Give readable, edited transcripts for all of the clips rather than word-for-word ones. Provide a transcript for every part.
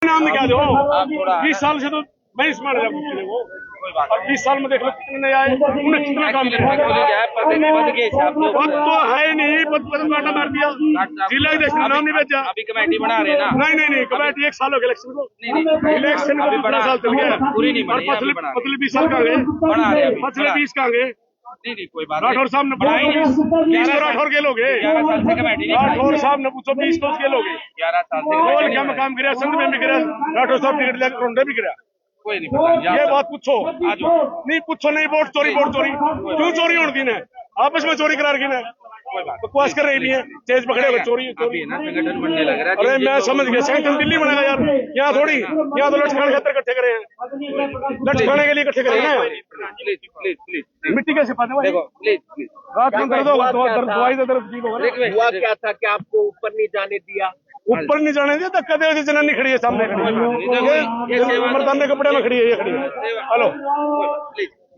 नाम निकाल दो। 20 साल से तो मैं इसमें रहा हूँ वो, और 20 साल में देख लो कितने आए, उन्हें कितना काम किया। पद तो है नहीं, पद काटा मार दिया, जिला इलेक्शन नाम नहीं भेजा। अभी कमेटी बना रहे ना? नहीं कमेटी 1 साल हो गया इलेक्शन को, इलेक्शन को 2 साल चल गया पूरी नहीं बनी, पतले 20 साल का गए, पतले 20 का गए। नहीं कोई बात राठौर साहब ने बनाई 20 तो राठौर के लोग 11 साल से कमेटी राठौर साहब ने पूछो 20 तो उसके लोग 11 साल से बोल क्या मैं काम कराया, संघ में भी कराया, राठौर साहब टिकट लेकर रोंडे भी कराया। कोई नहीं, ये बात पूछो, नहीं पूछो, नहीं वोट चोरी क्यों चोरी होती है, आपस में चोरी करा रखी है, बकवास कर रही है, तेज पकड़े हुए चोरी संगठन बनने लग रहा है। अरे मैं समझ गया, संगठन दिल्ली बनेगा यार, यहाँ थोड़ी, यहाँ तो लटकाने खातर इकट्ठे करे हैं, लटकाने के लिए इकट्ठे करे हैं। प्लीज मिट्टी कैसे पाते देखो, प्लीज रात में दर्द होगा, दवाई से दर्द ठीक होगा। हुआ क्या था कि आपको ऊपर नहीं जाने दिया? ऊपर नहीं जाने दिया, धक्का दे, जनानी खड़ी है सामने खड़ी है, मर्दाने कपड़े में खड़ी है, ये खड़ी है। हेलो,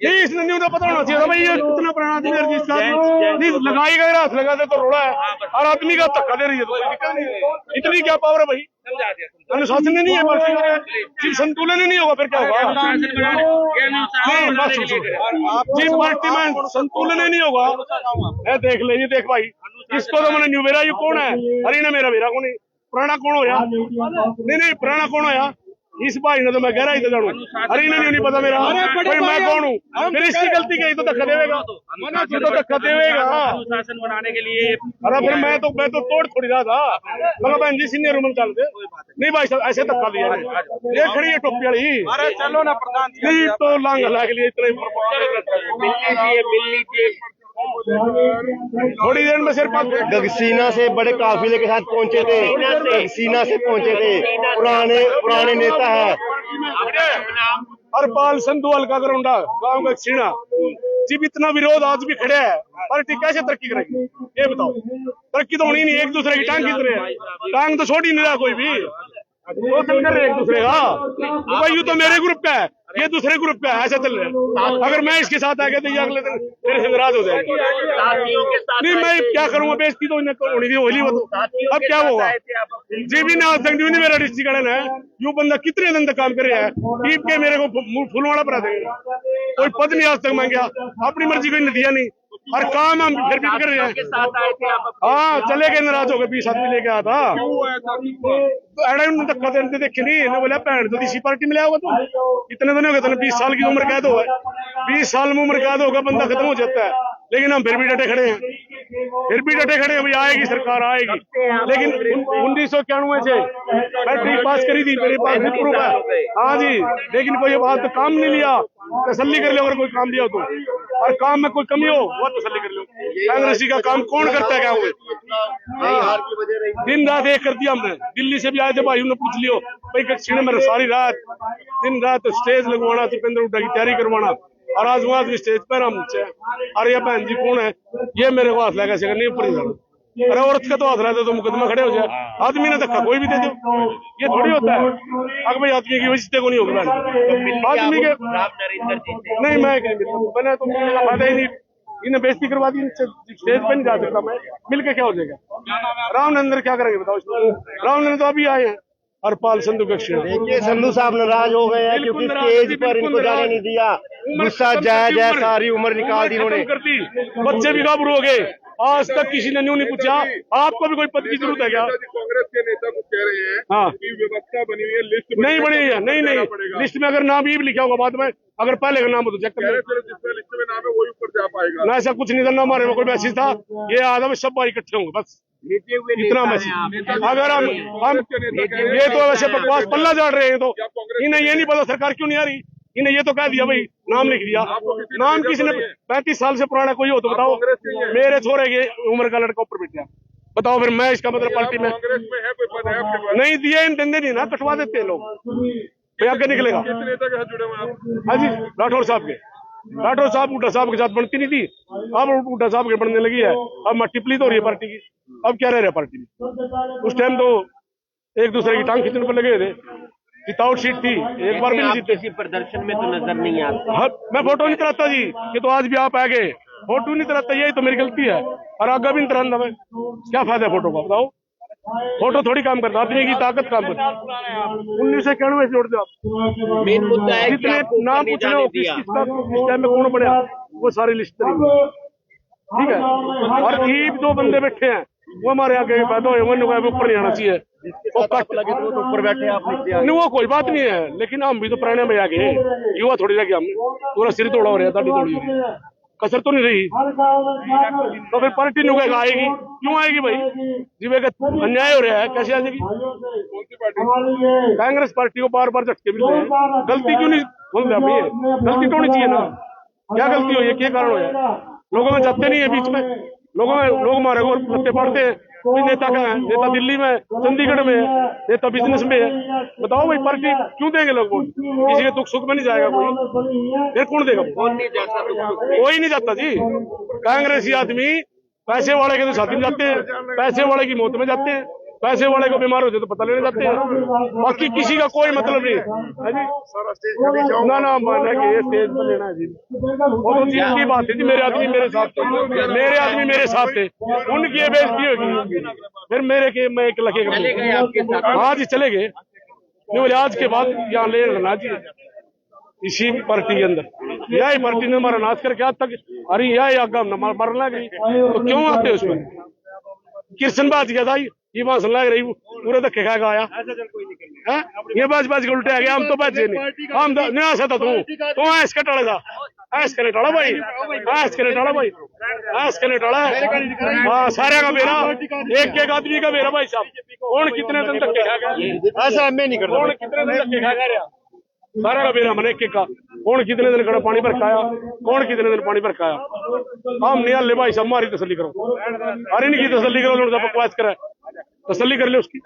ये इसने नहीं पता होना चाहिए भाई, ये कितना पुराना आदमी है, लगाई गए हाथ लगाते तो रोड़ा है, और आदमी का धक्का दे रही है, तो कोई दिक्कत नहीं है। इतनी क्या पावर है भाई, अनुशासन नहीं है, पार्टी संतुलन ही नहीं होगा, फिर क्या होगा? जी पार्टी में संतुलन ही नहीं होगा। देख ले, ये देख भाई, इसको तो मैंने न्यू वेरा, ये कौन है? हरियाणा मेरा वेरा कौन है? पुराना कौन होया? नहीं पुराना कौन होया? इस भाई ने तो मैं गहरा ही तो जानू, हरियाणा नहीं पता मेरा, भाई मैं कौन हूँ? फिर इसकी गलती कही तो धक्का देगा, तो धक्का देगा अनुशासन बनाने के लिए। अरे फिर मैं तो तोड़ थोड़ी रहा था, मगर बहन जी सीनियर रूम चल दे, नहीं भाई साहब ऐसे धक्का दिया, ये खड़ी है टोपी वाली। अरे चलो ना प्रधान जी, नहीं तो लांग हला के लिए इतना थोड़ी देर में सिर्फ गगसीना से बड़े काफिले के साथ पहुंचे थे, गगसीना से पहुंचे थे, पुराने नेता है हरपाल संधू हल्का गरोंडा गांव का सीना जी, इतना विरोध आज भी खड़े है, पार्टी कैसे तरक्की करेगी ये बताओ? तरक्की तो होनी नहीं, एक दूसरे की टांग खींच रहे हैं, टांग तो छोड़ ही नहीं रहा कोई भी, वो चल कर रहे एक दूसरे का, भाई यू तो मेरे ग्रुप का है, ये दूसरे ग्रुप का है, ऐसा चल रहा है। अगर मैं इसके साथ आ गया तो ये अगले दिन मेरे से नाराज हो जाएगा। नहीं मैं क्या करूंगा, बेइज्जती तो इन्हें होनी थी, होली वो तो अब क्या होगा जी भी ना संग मेरा डिस्ट्रिक्ट है, यू बंदा कितने दिन तक काम कर रहा है, ईद के मेरे को फूलवाड़ा पर देगा, कोई पद नहीं आज तक मांगा, अपनी मर्जी कोई दिया नहीं, और काम हम फिर भी कर रहे हैं। हाँ चले गए, नाराज हो गए, 20 आदमी लेके आया था, धक्का देते देखे नहीं, बोला भैन तो इसी पार्टी में लिया होगा, तो इतने दिन हो गए, 20 साल की उम्र कैद हो है, 20 साल में उम्र कैद होगा, बंदा खत्म हो जाता है, लेकिन हम फिर भी डटे खड़े हैं, भाई आएगी सरकार आएगी, लेकिन 1991 से मैट्रिक पास करी थी, मेरे पास भी प्रूफ है, हाँ जी, लेकिन कोई बात तो काम नहीं लिया, तसल्ली कर लो अगर कोई काम लिया तो, और काम में कोई कमी हो वो तसल्ली कर लो। कांग्रेसी का काम कौन करता है क्या हुए? दिन रात एक कर दिया हमने, दिल्ली से भी आए थे भाई, उन्होंने पूछ लियो भाई कक्षी में सारी रात दिन रात स्टेज लगवाना, दीपेंद्र हुड्डा की तैयारी करवाना, और आज वहां भी स्टेज पर हम, अरे ये बहन जी कौन है, ये मेरे को हाथ लगा से नहीं ऊपर जाना, अरे औरत का तो हाथ रहता तो मुकदमा खड़े हो जाए, आदमी ने धक्का कोई भी दे दो, ये थोड़ी होता है। अगर भाई आदमी की वजह को नहीं होगी, आदमी के नहीं, मैंने तो फायदा ही नहीं, इन्हें बेइज्जती करवा दी, स्टेज पे नहीं जा सकता मैं, मिलके क्या हो जाएगा? रामनंदन क्या करेंगे बताओ? रामनंदन तो अभी आए हैं, हरपाल संधू कक्षी। देखिए संधू साहब नाराज हो गए हैं क्योंकि स्टेज पर इनको जाने नहीं दिया, गुस्सा जायज, सारी उम्र निकाल दी इन्होंने, बच्चे भी गाभरू हो गए, आज तक किसी ने न्यू नहीं पूछा आपको भी कोई पद की जरूरत है क्या? कांग्रेस के नेता कुछ कह रहे हैं हाँ कि व्यवस्था बनी हुई है, लिस्ट नहीं बनी है, नहीं लिस्ट में अगर नाम भी लिखा होगा बाद में, अगर पहले का नाम हो तो चेक कर, जिसमें लिस्ट में नाम है वही ऊपर जा पाएगा ना, ऐसा कुछ नहीं था, ना हमारे में कोई मैसेज था, ये आदमी सब भाई इकट्ठे होंगे बस, इतना मैसेज। अगर हम ये तो वैसे बकवास पल्ला झाड़ रहे हैं, तो इन्हें ये नहीं पता सरकार क्यों नहीं आ रही, इन्हें ये तो कह दिया भाई नाम लिख दिया, नाम किसी ने 35 साल से पुराना कोई हो तो बताओ, मेरे छोरे की उम्र का लड़का ऊपर बैठ गया, बताओ फिर मैं इसका मतलब पार्टी में कांग्रेस में है कोई पद है आपके पास? नहीं दिए, धंधे नहीं ना, कटवा देते हैं लोग, भाई आगे निकलेगा। किस नेता के साथ जुड़े हुए आप? हाँ जी, राठौर साहब के, राठौर साहब हुड्डा साहब के साथ बनती नहीं थी, अब हुड्डा साहब के बनने लगी है, अब टिपली तो हो रही है पार्टी की, अब क्या रह रहा है पार्टी में? उस टाइम तो एक दूसरे की टांग खींचने पर लगे थे, विदाउट सीट थी, एक बार भी नहीं जीते। किसी प्रदर्शन में तो नजर नहीं आता। हाँ, मैं फोटो नहीं कराता जी, ये तो आज भी आप आ गए, फोटो नहीं कराता, यही तो मेरी गलती है, और आगे भी नहीं कराना मैं, क्या फायदा है फोटो का बताओ? फोटो थोड़ी काम करता, आदमी की ताकत काम करता। 1991 से जोड़ दो आप। मेन मुद्दा है कि जितने आपको ऊपर नाम नहीं पूछ रहे जाने हो दिया। किस टाइम में कौन बढ़िया, वो सारी लिस्ट करेंगे, ठीक है। और ये दो बंदे बैठे हैं, वो हमारे आगे पैदा हुए, वो ऊपर नहीं आना चाहिए। वो कट लगे तो वो तो ऊपर बैठे, आप नीचे आ नहीं, वो कोई बात नहीं है, लेकिन हम भी तो पुराने में आ गए, युवा थोड़ी रह गया, हम पूरा सिर तोड़ा हो रहा है, दाढ़ी तोड़ी हो रही है, कसर तो नहीं रही। तो फिर पार्टी नुकेगा आएगी, क्यों आएगी भाई? जीवे का अन्याय हो रहा है, कैसे आ जाएगी? कौन सी पार्टी? कांग्रेस पार्टी को बार बार झटके मिल रहे हैं, गलती क्यों नहीं बोल रहे अपनी? गलती तो होनी चाहिए ना, क्या गलती हुई है, क्या कारण हुआ? लोगों में जाते नहीं है बीच में, लोग हमारे को लत्ते पड़ते हैं, कोई नेता का है, नेता दिल्ली में, चंडीगढ़ में है, नेता बिजनेस में है। बताओ भाई, पार्टी क्यों देंगे लोग वोट? किसी के दुख सुख में नहीं जाएगा कोई, फिर कौन देगा? कौन नहीं जा सकता? कोई नहीं जाता जी। कांग्रेसी आदमी पैसे वाले के तो शादी में जाते हैं, पैसे वाले की मौत में जाते हैं, पैसे वाले को बीमार होते तो पता लेने जाते हैं, बाकी किसी का कोई मतलब नहीं है जी। सारा स्टेज खाली जाओ। ना मानना कि ये स्टेज पर लेना है जी, वो तो चीज की बात है जी। मेरे आदमी मेरे साथ थे, मेरे आदमी मेरे साथ थे, उनकी ये बेइज्जती होगी, फिर मेरे के मैं एक लगे चले गए आपके साथ? आज ही चले गए, नहीं बोले आज के बाद यहाँ ले लेना जी। इसी पार्टी के अंदर यही पार्टी ने हमारा नाश करके आज तक, अरे यही आगा मरना गई तो क्यों आते उसमें? कृष्ण बाज गया था, ये बात लग रही पूरे धक्के खा आया है, ये बाज के उल्टे आ गया। हम तो बचे नहीं, हम नहीं आ सकता, तू ऐस के टाड़ा था, ऐस के टाड़ा भाई, ऐस के टाड़ा भाई, ऐस के टाड़ा। हाँ, सारे का मेरा, एक आदमी का मेरा भाई साहब। कौन कितने दिन धक्के खा गया? ऐसा मैं नहीं करता। कौन कितने दिन धक्के खा गया? सारा का मेरा मन एक का। कौन कितने दिन खड़ा पानी भर खाया, कौन कितने दिन पानी भर खाया? हम नहीं हल्ले भाई साहब, हमारी तसल्ली करो, अरे इनकी तसल्ली करो, बकवास करे, तसल्ली कर ले उसकी।